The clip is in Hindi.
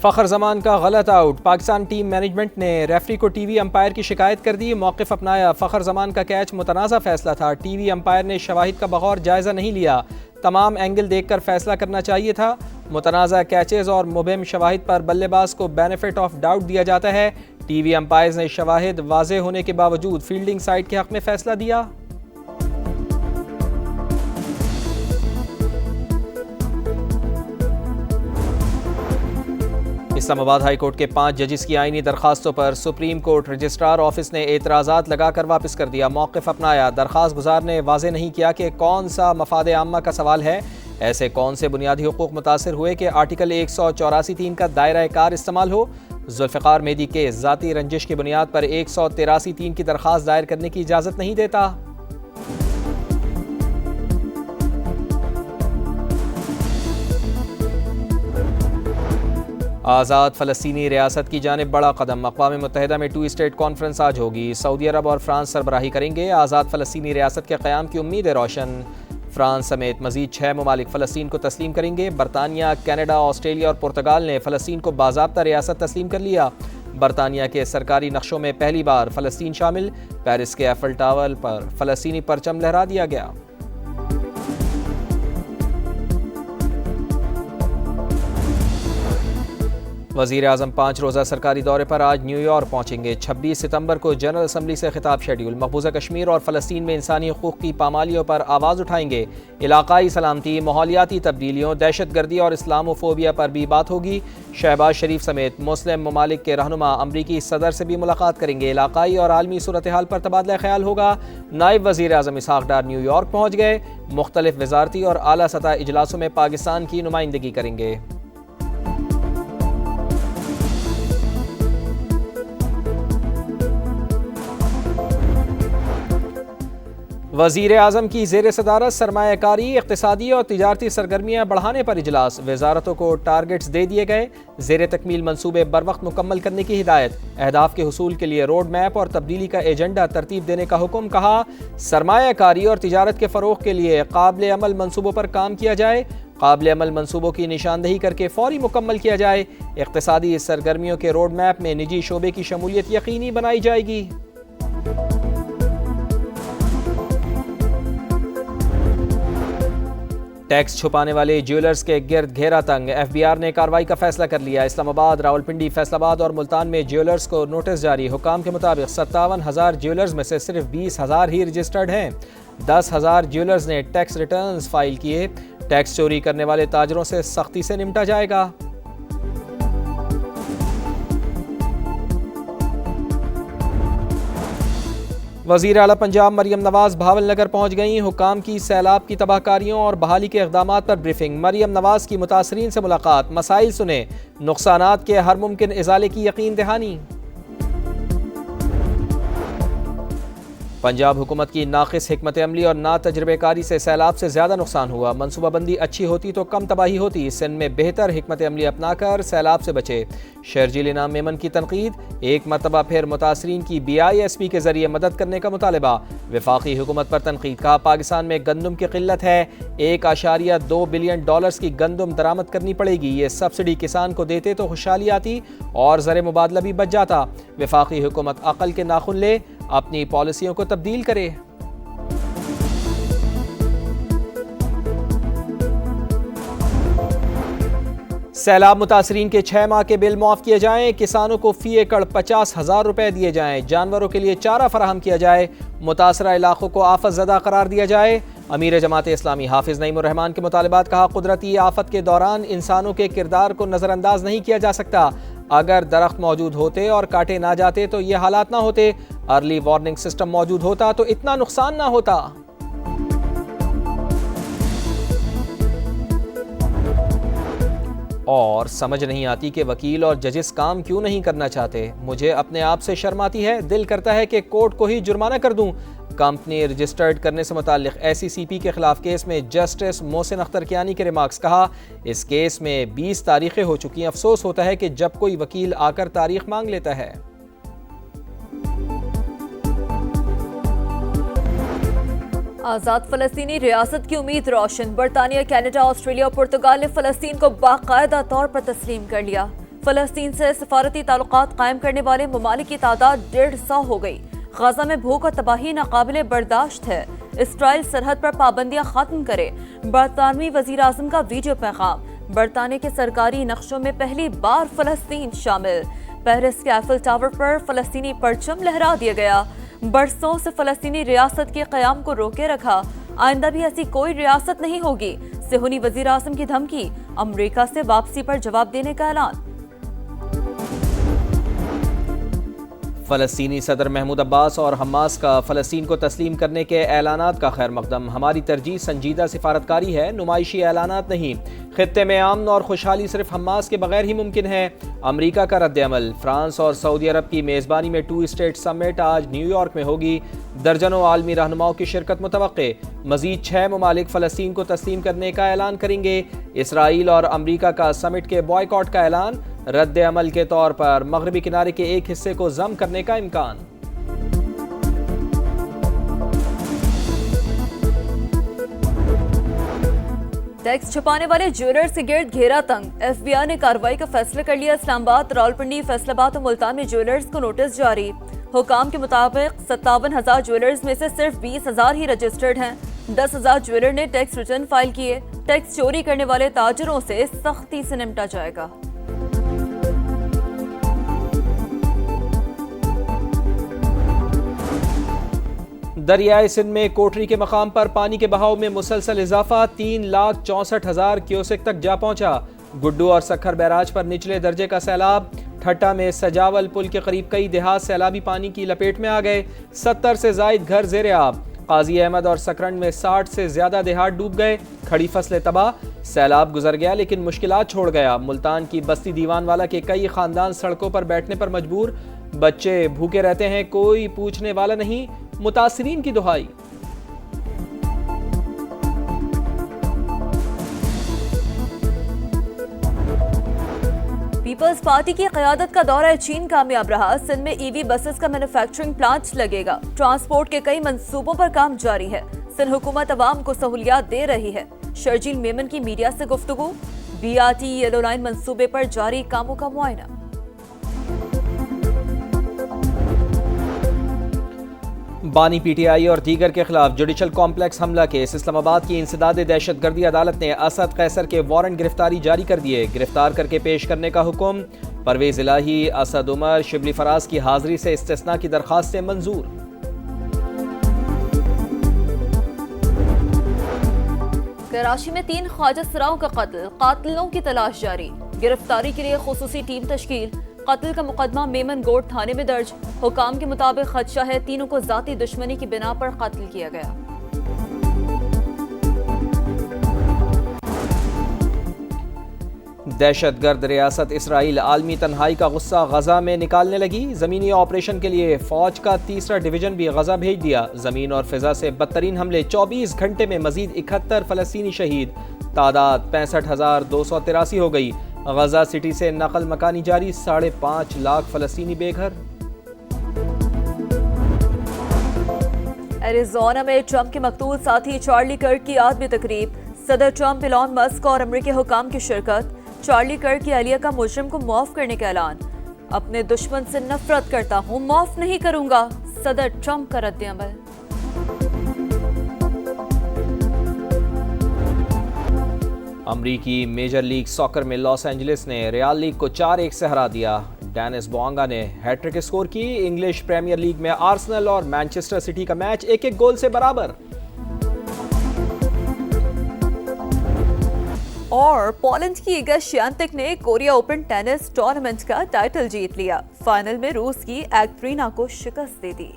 फ़खर जमान का गलत आउट, पाकिस्तान टीम मैनेजमेंट ने रेफरी को टीवी अंपायर की शिकायत कर दी, मौक़िफ़ अपनाया। फ़खर जमान का कैच मुतनाज़ा फैसला था, टीवी अंपायर ने शवाहिद का बगौर जायज़ा नहीं लिया, तमाम एंगल देखकर फैसला करना चाहिए था। मुतनाज़ा कैचेज़ और मुबहिम शवाहिद पर बल्लेबाज को बेनिफिट ऑफ डाउट दिया जाता है। टीवी अंपायर्स ने शवाहिद वाज़े होने के बावजूद फील्डिंग साइड के हक़ में फैसला दिया। इस्लामाबाद हाई कोर्ट के 5 जजिस की आईनी दरखास्तों पर सुप्रीम कोर्ट रजिस्ट्रार ऑफिस ने एतराज़ात लगाकर वापस कर दिया, मौक़िफ़ अपनाया। दरखास्त गुजार ने वाज़े नहीं किया कि कौन सा मफाद आम्मा का सवाल है, ऐसे कौन से बुनियादी हुकूक मुतासिर हुए कि आर्टिकल 184(3) का दायरा कार इस्तेमाल हो। जुल्फ़िकार मेहदी के ज़ाती रंजिश की बुनियाद पर 183(3) की दरखास्त दायर करने की इजाज़त नहीं देता। आज़ाद फ़लस्तीनी रियासत की जानिब बड़ा कदम, अक़वाम मुत्तहिदा में 2 स्टेट कॉन्फ्रेंस आज होगी, सऊदी अरब और फ्रांस सरबराही करेंगे। आज़ाद फ़लस्तीनी रियासत के क़याम की उम्मीद है रोशन। फ्रांस समेत मज़ीद 6 ममालिक फ़लस्तीन को तस्लीम करेंगे। बरतानिया, कनाडा, ऑस्ट्रेलिया और पुर्तगाल ने फ़लस्तीन को बाज़ाब्ता रियासत तस्लीम कर लिया। बरतानिया के सरकारी नक्शों में पहली बार फ़लस्तीन शामिल। पेरिस के एफल टावर पर फ़लस्तीनी परचम लहरा दिया गया। वज़ीर आज़म 5 रोज़ा सरकारी दौरे पर आज न्यूयॉर्क पहुँचेंगे। 26 सितंबर को जनरल असम्बली से खिताब शेड्यूल। मकबूजा कश्मीर और फ़लस्तीन में इंसानी हुकूक़ की पामालियों पर आवाज़ उठाएंगे। इलाकाई सलामती, माहौलियाती तब्दीलियों, दहशत गर्दी और इस्लामोफोबिया पर भी बात होगी। शहबाज शरीफ समेत मुस्लिम ममालिक के रहनुमा अमरीकी सदर से भी मुलाकात करेंगे। इलाकाई और आलमी सूरत हाल पर तबादला ख्याल होगा। नायब वज़ीर आज़म इसहाक़ डार न्यूयॉर्क पहुँच गए। मुख्तलिफ वज़ारती और आला सतह इजलासों में पाकिस्तान की नुमाइंदगी करेंगे। वज़ीर आज़म की ज़ेर सदारत सरमायाकारी, इक़्तिसादी और तिजारती सरगर्मियाँ बढ़ाने पर इजलास। वज़ारतों को टारगेट्स दे दिए गए। ज़ेर तकमील मनसूबे बर वक्त मुकम्मल करने की हिदायत। अहदाफ के हुसूल के लिए रोड मैप और तब्दीली का एजेंडा तरतीब देने का हुक्म। कहा, सरमायाकारी और तिजारत के फ़रोग़ के लिए काबिल अमल मनसूबों पर काम किया जाए। काबिल अमल मनसूबों की निशानदही करके फ़ौरी मुकम्मल किया जाए। इक़्तिसादी सरगर्मियों के रोड मैप में निजी शोबे की शमूलियत यकीनी बनाई जाएगी। टैक्स छुपाने वाले ज्वेलर्स के गिर्द घेरा तंग, FBI ने कार्रवाई का फैसला कर लिया। इस्लामाबाद, रावलपिंडी, फैसलाबाद और मुल्तान में ज्वेलर्स को नोटिस जारी। हुकाम के मुताबिक 57,000 ज्वेलर्स में से सिर्फ 20,000 ही रजिस्टर्ड हैं। 10,000 ज्वेलर्स ने टैक्स रिटर्न्स फाइल किए। टैक्स चोरी करने वाले ताजरों से सख्ती से निपटा जाएगा। वज़ीर आला पंजाब मरियम नवाज़ भावल नगर पहुँच गईं। हुकाम की सैलाब की तबाहकारियों और बहाली के इक़दामात पर ब्रीफिंग। मरियम नवाज़ की मुतासरीन से मुलाकात, मसाइल सुने, नुकसानात के हर मुमकिन इज़ाले की यकीन दहानी। पंजाब हुकूमत की नाक़िस हिकमत अमली और ना तजर्बेकारी से सैलाब से ज़्यादा नुकसान हुआ। मनसूबाबंदी अच्छी होती तो कम तबाही होती। सिंध में बेहतर हिकमत अमली अपनाकर सैलाब से बचे। शर्जील इनाम मेमन की तनकीद। एक मरतबा फिर मुतासरीन की BISP के जरिए मदद करने का मुतालबा। वफाकी हुकूमत पर तनकीद। कहा, पाकिस्तान में गंदम की किल्लत है, $1.2 बिलियन की गंदम दरामद करनी पड़ेगी। ये सब्सिडी किसान को देते तो खुशहाली आती और ज़र मुबादला भी बच जाता। वफाकी हुकूमत अकल के नाखुन ले, अपनी पॉलिसियों को तब्दील करे। सैलाब मुतासरीन के 6 माह के बिल माफ़ किए जाएं। किसानों को फी एकड़ 50,000 रुपए दिए जाएं। जानवरों के लिए चारा फराहम किया जाए। मुतासरा इलाकों को आफत ज़दा करार दिया जाए। अमीर जमात इस्लामी हाफिज़ नईमुर रहमान के मुतालबात। कहा, कुदरती आफत के दौरान इंसानों के किरदार को नज़रअंदाज नहीं किया जा सकता। अगर दरख्त मौजूद होते और काटे ना जाते तो ये हालात ना होते। अर्ली वार्निंग सिस्टम मौजूद होता तो इतना नुकसान ना होता। और समझ नहीं आती कि वकील और जजेस काम क्यों नहीं करना चाहते। मुझे अपने आप से शर्म आती है। दिल करता है कि कोर्ट को ही जुर्माना कर दूं। कंपनी रजिस्टर्ड करने से मुताल्लिक SCCP के खिलाफ केस में जस्टिस मोहसिन अख्तर कियानी के रिमार्क्स। कहा, इस केस में 20 तारीखें हो चुकी हैं। अफसोस होता है कि जब कोई वकील आकर तारीख मांग लेता है। आज़ाद फ़लस्तीनी रियासत की उम्मीद रोशन। बरतानिया, कनाडा, ऑस्ट्रेलिया और पुर्तगाल ने फ़लस्तीन को बाकायदा तौर पर तस्लीम कर लिया। फलस्तीन से सफारती ताल्लुकात कायम करने वाले ममालिक की तादाद 150 हो गई। गाजा में भूख और तबाही नाकाबिले बर्दाश्त है। इसराइल सरहद पर पाबंदियां खत्म करे। बरतानवी वजीर आजम का वीडियो पैगाम। बरतानिया के सरकारी नक्शों में पहली बार फलस्तीन शामिल। पेरिस के एफिल टावर पर फलस्तीनी परचम लहरा दिया गया। बरसों से फलस्तीनी रियासत के क़याम को रोके रखा। आइंदा भी ऐसी कोई रियासत नहीं होगी। सेहूनी वजीर आजम की धमकी। अमरीका से वापसी पर जवाब देने का ऐलान। फ़लस्तीनी सदर महमूद अब्बास और हमास का फ़लस्तीन को तस्लीम करने के ऐलानात का खैर मकदम। हमारी तरजीह संजीदा सिफारतकारी है, नुमाइशी ऐलानात नहीं। खित्ते में अमन और खुशहाली सिर्फ हमास के बगैर ही मुमकिन है। अमरीका का रद्द-ए-अमल। फ्रांस और सऊदी अरब की मेज़बानी में 2 स्टेट समिट आज न्यूयॉर्क में होगी। दर्जनों आलमी रहनुमाओं की शिरकत मुतवक्के। मजीद 6 ममालिक फ़लस्तीन को तस्लीम करने का ऐलान करेंगे। इसराइल और अमरीका का समिट के बॉयकॉट का ऐलान। रद्द-ए-अमल के तौर पर मगरबी किनारे के एक हिस्से को जम करने का इम्कान। टैक्स छुपाने वाले ज्वेलर्स के गिर्द घेरा तंग। FBI ने कार्रवाई का फैसला कर लिया। इस्लामाबाद, रावलपिंडी, फैसलाबाद और मुल्तान में ज्वेलर्स को नोटिस जारी। हुकाम के मुताबिक 57,000 ज्वेलर्स में से सिर्फ 20,000 ही रजिस्टर्ड हैं। 10,000 ज्वेलर ने टैक्स रिटर्न फाइल किए। टैक्स चोरी करने वाले ताजरों से सख्ती से निपटा जाएगा। दरियाए सिंध में कोटरी के मकाम पर पानी के बहाव में मुसलसल इजाफा। 3,64,000 क्यूसेक तक जा पहुंचा। गुड्डू और सखर बैराज पर निचले दर्जे का सैलाब। ठट्टा में सजावल पुल के करीब कई देहात सैलाबी पानी की लपेट में आ गए। 70 से जायद घर जेर आब। काजी अहमद और सकरंड में 60 से ज्यादा देहात डूब गए। खड़ी फसलें तबाह। सैलाब गुजर गया लेकिन मुश्किलात छोड़ गया। मुल्तान की बस्ती दीवान वाला के कई खानदान सड़कों पर बैठने पर मजबूर। बच्चे भूखे रहते हैं, कोई पूछने वाला नहीं। मुतासिरीन की दुहाई। पीपल्स पार्टी की क़यादत का दौरा चीन कामयाब रहा। सिंध में EV बसेस का मैन्युफैक्चरिंग प्लांट लगेगा। ट्रांसपोर्ट के कई मंसूबों पर काम जारी है। सिंध हुकूमत अवाम को सहूलियात दे रही है। शर्जील मेमन की मीडिया से गुफ्तगू। BRT येलो लाइन मंसूबे पर जारी कामों का मुआयना। बानी PTI और दीगर के खिलाफ जुडिशल कॉम्प्लेक्स हमला केस। इस्लामाबाद की इंसदाद दहशतगर्दी अदालत ने असद कैसर के वारंट गिरफ्तारी जारी कर दिए। गिरफ्तार करके पेश करने का हुक्म। परवेज इलाही, असद उमर, शिबली फराज की हाजिरी से इस्तिस्ना की दरखास्तें मंजूर। कराची में 3 ख्वाजा सराओं का कत्ल। कातिलों की तलाश जारी। गिरफ्तारी के लिए खुसूसी टीम तश्कील। कत्ल का मुकदमा मेमन गोड थाने में दर्ज। हुकाम के मुताबिक खदशा है तीनों को जाती दुश्मनी की बिना पर कत्ल किया गया। दहशतगर्द रियासत इसराइल आलमी तन्हाई का गुस्सा गजा में निकालने लगी। जमीनी ऑपरेशन के लिए फौज का 3रा डिवीजन भी गजा भेज दिया। जमीन और फिजा से बदतरीन हमले। 24 घंटे में मजीद 71 फलस्तीनी शहीद। तादाद 65,283 हो गई। गजा सिटी से नकल मकानी जारी। 5.5 लाख फलस्तीनी बेघर। एरिज़ोना में ट्रंप के मकतूल साथी चार्ली कर्क की आदमी तकरीब। सदर ट्रंप, इलॉन मस्क और अमरीकी हुकाम की शिरकत। चार्ली कर्क की अहलिया का मुजरिम को मुआफ करने का ऐलान। अपने दुश्मन से नफरत करता हूं, मुआफ नहीं करूंगा। सदर ट्रंप का रद्द-ए-अमल। अमरीकी मेजर लीग सॉकर में लॉस एंजलिस ने रियल लीग को 4-1 से हरा दिया। डेनिस बोंगा ने हैट्रिक स्कोर की। इंग्लिश प्रीमियर लीग में आर्सेनल और मैनचेस्टर सिटी का मैच 1-1 गोल से बराबर। और पोलैंड की इगा श्वियातेक ने कोरिया ओपन टेनिस टूर्नामेंट का टाइटल जीत लिया। फाइनल में रूस की एक्ट्रीना को शिकस्त दे दी।